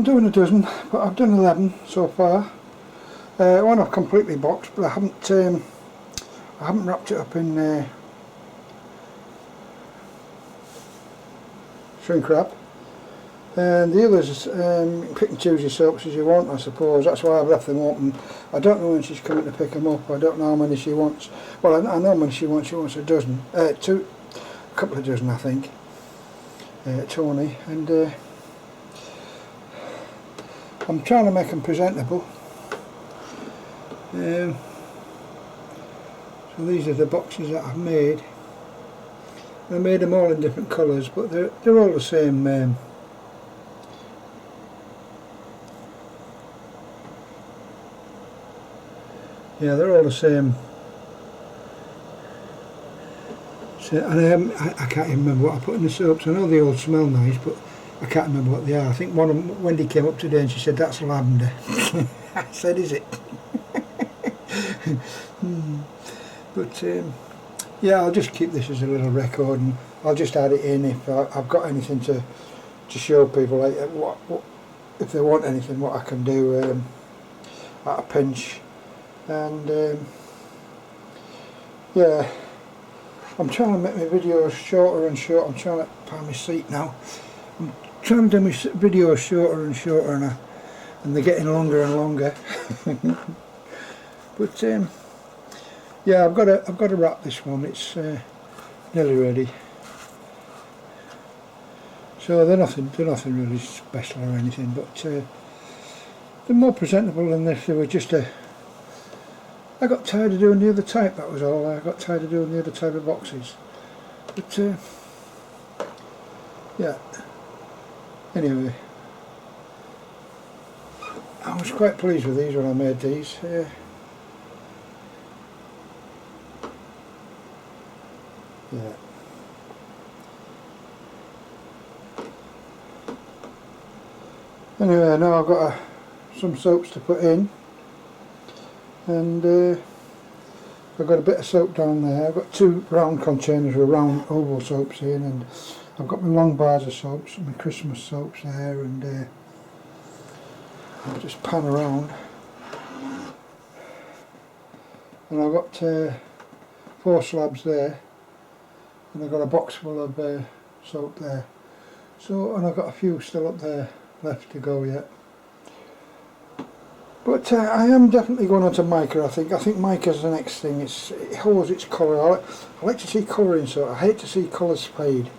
doing a dozen, but I've done 11 so far. One I've completely boxed, but I haven't wrapped it up in shrink wrap. And the others, pick and choose your soaps as you want, I suppose. That's why I've left them open. I don't know when she's coming to pick them up. I don't know how many she wants. Well, I know how many she wants. She wants a dozen, a couple of dozen, I think. Tony, and I'm trying to make them presentable. So these are the boxes that I've made. I made them all in different colours, but they're all the same. Yeah, they're all the same. So, and I can't even remember what I put in the soaps. I know they all smell nice, but I can't remember what they are. I think one of them, Wendy came up today and she said, "That's lavender." I said, "Is it?" But yeah, I'll just keep this as a little record, and I'll just add it in if I've got anything to show people, like what if they want anything, what I can do at a pinch. And yeah, I'm trying to make my videos shorter and shorter. I'm trying to find my seat now. I'm trying to do my videos shorter and shorter, and they're getting longer and longer. But yeah, I've got to wrap this one. It's nearly ready. So they're nothing really special or anything, but they're more presentable than if they were just a. I got tired of doing the other type, that was all. I got tired of doing the other type of boxes. But yeah, anyway, I was quite pleased with these when I made these. Yeah. Anyway, now I've got some soaps to put in. And I've got a bit of soap down there. I've got 2 round containers with round oval soaps in, and I've got my long bars of soaps, my Christmas soaps there, and I'll just pan around. And I've got 4 slabs there, and I've got a box full of soap there. So, and I've got a few still up there left to go yet. But I am definitely going on to mica. I think mica's the next thing. It holds its colour. I like to see colour in soap. I hate to see colours fade,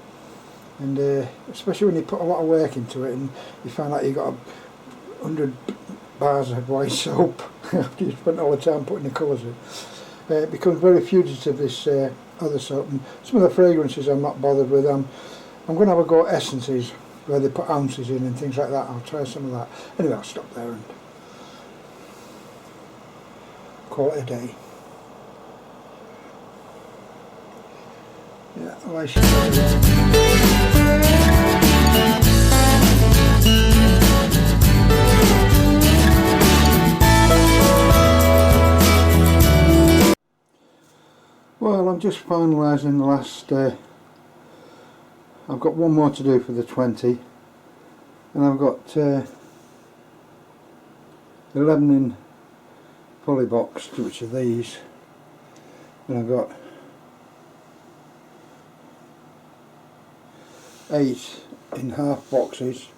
and especially when you put a lot of work into it and you find out you've got 100 bars of white soap after you spent all the time putting the colours in. It becomes very fugitive, this other soap. And some of the fragrances I'm not bothered with. I'm going to have a go at essences where they put ounces in and things like that. I'll try some of that. Anyway, I'll stop there and call it a day. Yeah, I should. Well, I'm just finalising the last. I've got one more to do for the 20, and I've got 11 in fully boxed, which are these, and I've got 8 in half boxes,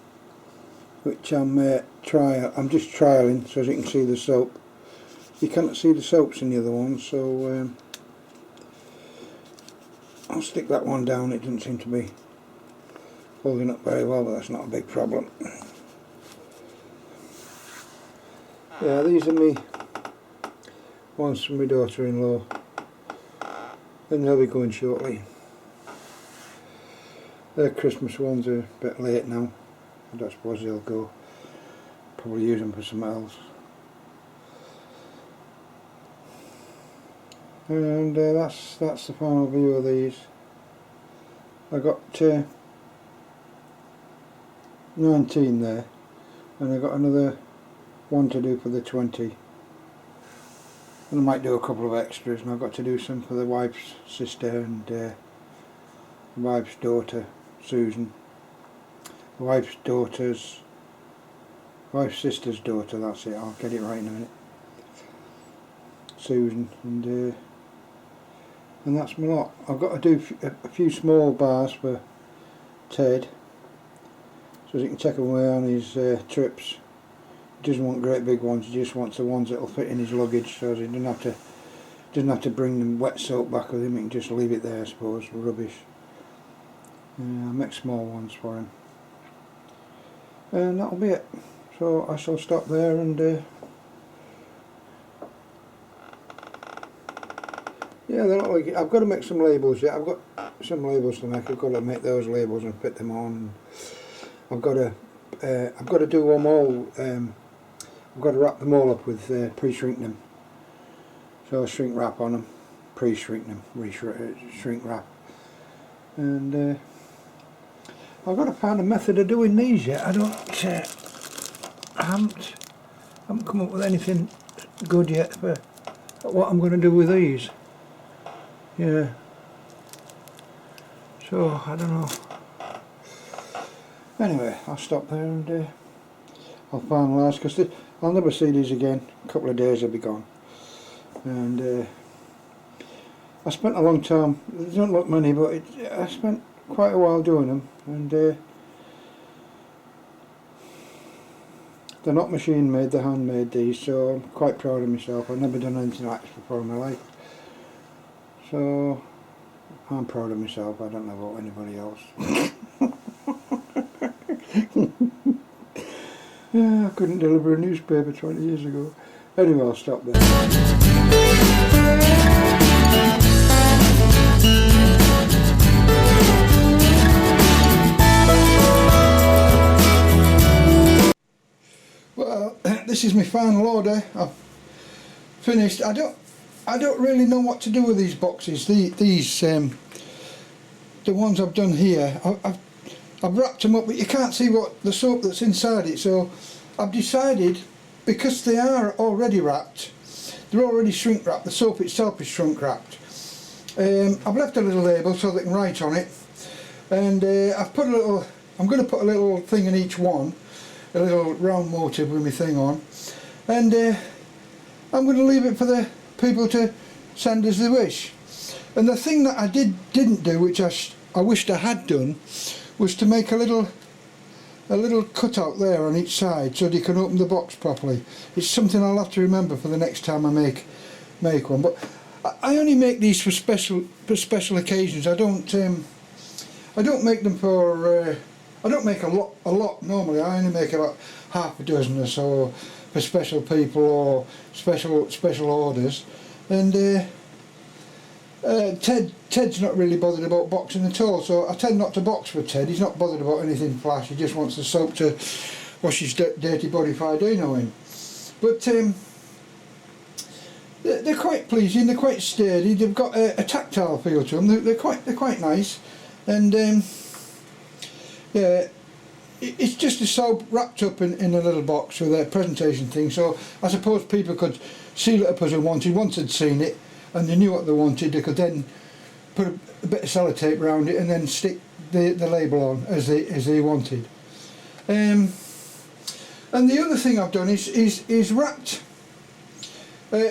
which I'm just trialling so as you can see the soap. You cannot see the soaps in the other ones, so I'll stick that one down. It doesn't seem to be holding up very well, but that's not a big problem. Yeah, these are me ones from my daughter-in-law, and they'll be going shortly. Their Christmas ones are a bit late now. I don't suppose they'll go. Probably use them for something else. And that's the final view of these. I got 19 there, and I got another one to do for the 20. And I might do a couple of extras, and I've got to do some for the wife's sister and the wife's daughter, Susan. The wife's daughter's wife's sister's daughter, that's it, I'll get it right in a minute. Susan, and that's my lot. I've got to do a few small bars for Ted, so he can take them away on his trips. He doesn't want great big ones, he just wants the ones that'll fit in his luggage, so he doesn't have to bring the wet soap back with him. He can just leave it there, I suppose, for rubbish. I'll make small ones for him, and that'll be it. So I shall stop there, and yeah, they look like it. I've got to make some labels yet. I've got some labels to make. I've got to make those labels and fit them on. I've got to do them all. I've got to wrap them all up with pre-shrink them. So shrink wrap on them, pre-shrink them, shrink wrap, and I've got to find a method of doing these yet. I haven't come up with anything good yet for what I'm going to do with these. Yeah. So I don't know. Anyway, I'll stop there, and I'll finalise, because I'll never see these again. A couple of days I'll be gone. And I spent a long time, they don't look many, but I spent quite a while doing them, and they're not machine made, they're handmade, these, so I'm quite proud of myself. I've never done anything like this before in my life, so I'm proud of myself. I don't know about anybody else. Yeah, I couldn't deliver a newspaper 20 years ago. Anyway, I'll stop there. Well, this is my final order. I've finished. I don't really know what to do with these boxes. These the ones I've done here. I've wrapped them up, but you can't see what the soap that's inside it. So I've decided, because they are already wrapped, they're already shrink wrapped. The soap itself is shrink wrapped. I've left a little label so they can write on it, and I've put a little. I'm going to put a little thing in each one, a little round motive with my thing on, and I'm going to leave it for the people to send as they wish. And the thing that I didn't do, which I wished I had done, was to make a little cutout there on each side so that you can open the box properly. It's something I'll have to remember for the next time I make one. But I only make these for special occasions. I don't make them for. I don't make a lot normally. I only make about half a dozen or so for special people or special orders. And Ted's not really bothered about boxing at all, so I tend not to box for Ted. He's not bothered about anything flash. He just wants the soap to wash his dirty body if I do know him. But they're quite pleasing. They're quite sturdy. They've got a tactile feel to them. They're quite nice, and yeah, it's just a soap wrapped up in a little box with a presentation thing. So I suppose people could seal it up as they wanted. Once they'd seen it and they knew what they wanted, they could then put a bit of sellotape around it and then stick the label on as they wanted. And the other thing I've done is wrapped,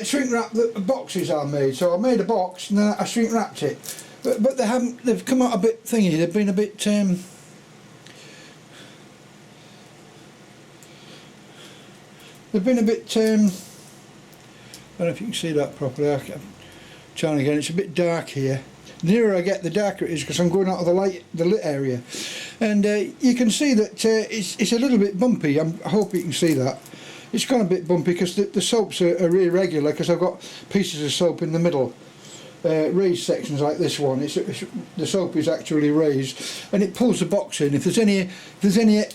shrink wrap the boxes I made. So I made a box and then I shrink wrapped it, but they've come out a bit thingy. They've been a bit I don't know if you can see that properly. I'm trying again. It's a bit dark here. The nearer I get, the darker it is, because I'm going out of the lit area, and you can see that it's a little bit bumpy. I hope you can see that. It's gone a bit bumpy because the soaps are irregular, because I've got pieces of soap in the middle, raised sections like this one. The soap is actually raised, and it pulls the box in. If there's any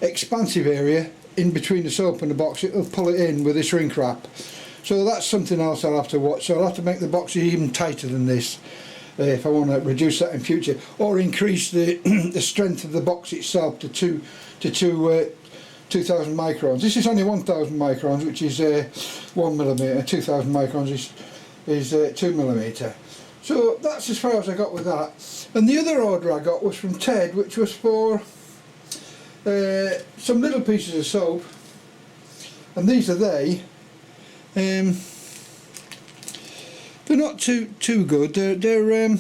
expansive area in between the soap and the box, it'll pull it in with this shrink wrap. So that's something else I'll have to watch. So I'll have to make the boxes even tighter than this if I want to reduce that in future, or increase the the strength of the box itself to 2,000 microns. This is only 1,000 microns, which is 1 millimetre. 2,000 microns is 2 millimetre. So that's as far as I got with that. And the other order I got was from Ted, which was for some little pieces of soap, and these are they. They're not too good. They're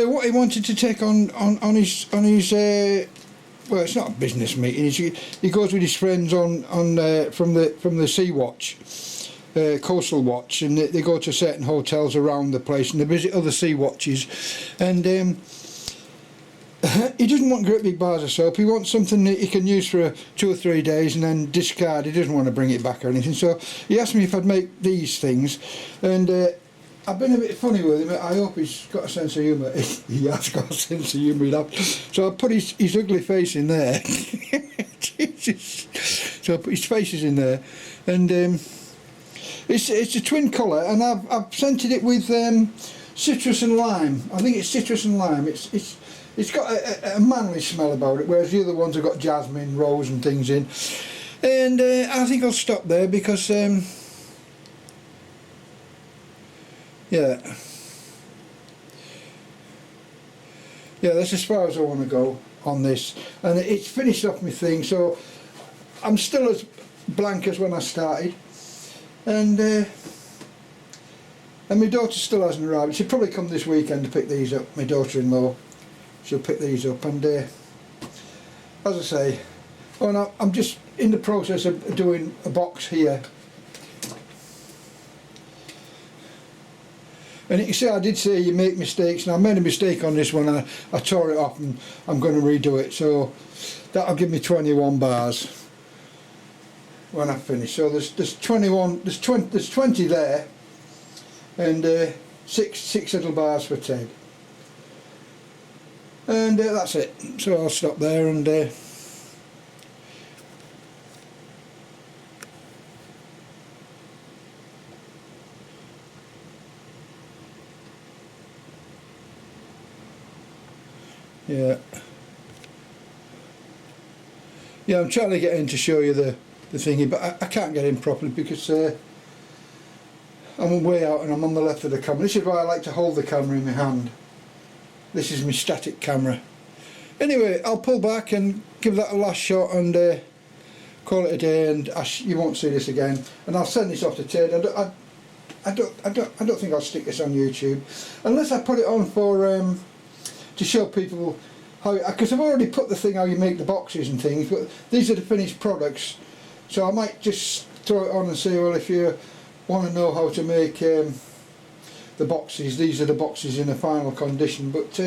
what he wanted to take on his well, it's not a business meeting. He goes with his friends on from the Sea Watch, Coastal Watch, and they go to certain hotels around the place and they visit other Sea Watches, and he doesn't want great big bars of soap. He wants something that he can use for 2 or 3 days and then discard. He doesn't want to bring it back or anything. So he asked me if I'd make these things, and I've been a bit funny with him. I hope he's got a sense of humour. He has got a sense of humour. So I put his ugly face in there. Jesus. So I put his face in there, and it's a twin colour, and I've scented it with citrus and lime. I think it's citrus and lime. It's got a manly smell about it, whereas the other ones have got jasmine, rose and things in. And I think I'll stop there because yeah, that's as far as I want to go on this, and it's finished off my thing, so I'm still as blank as when I started, and my daughter still hasn't arrived. She'll probably come this weekend to pick these up, my daughter-in-law. She'll pick these up, and as I say, I'm just in the process of doing a box here. And you can see, I did say you make mistakes, and I made a mistake on this one. I tore it off, and I'm going to redo it, so that'll give me 21 bars when I finish. So there's 21, there's 20 there, and six little bars for Ted. And that's it. So I'll stop there, and yeah, I'm trying to get in to show you the thingy, but I can't get in properly because I'm way out and I'm on the left of the camera. This is why I like to hold the camera in my hand. This is my static camera. Anyway, I'll pull back and give that a last shot and call it a day, and you won't see this again. And I'll send this off to Ted. I don't think I'll stick this on YouTube unless I put it on for to show people how, because I've already put the thing how you make the boxes and things, but these are the finished products, so I might just throw it on and say, well, if you want to know how to make the boxes, these are the boxes in a final condition. But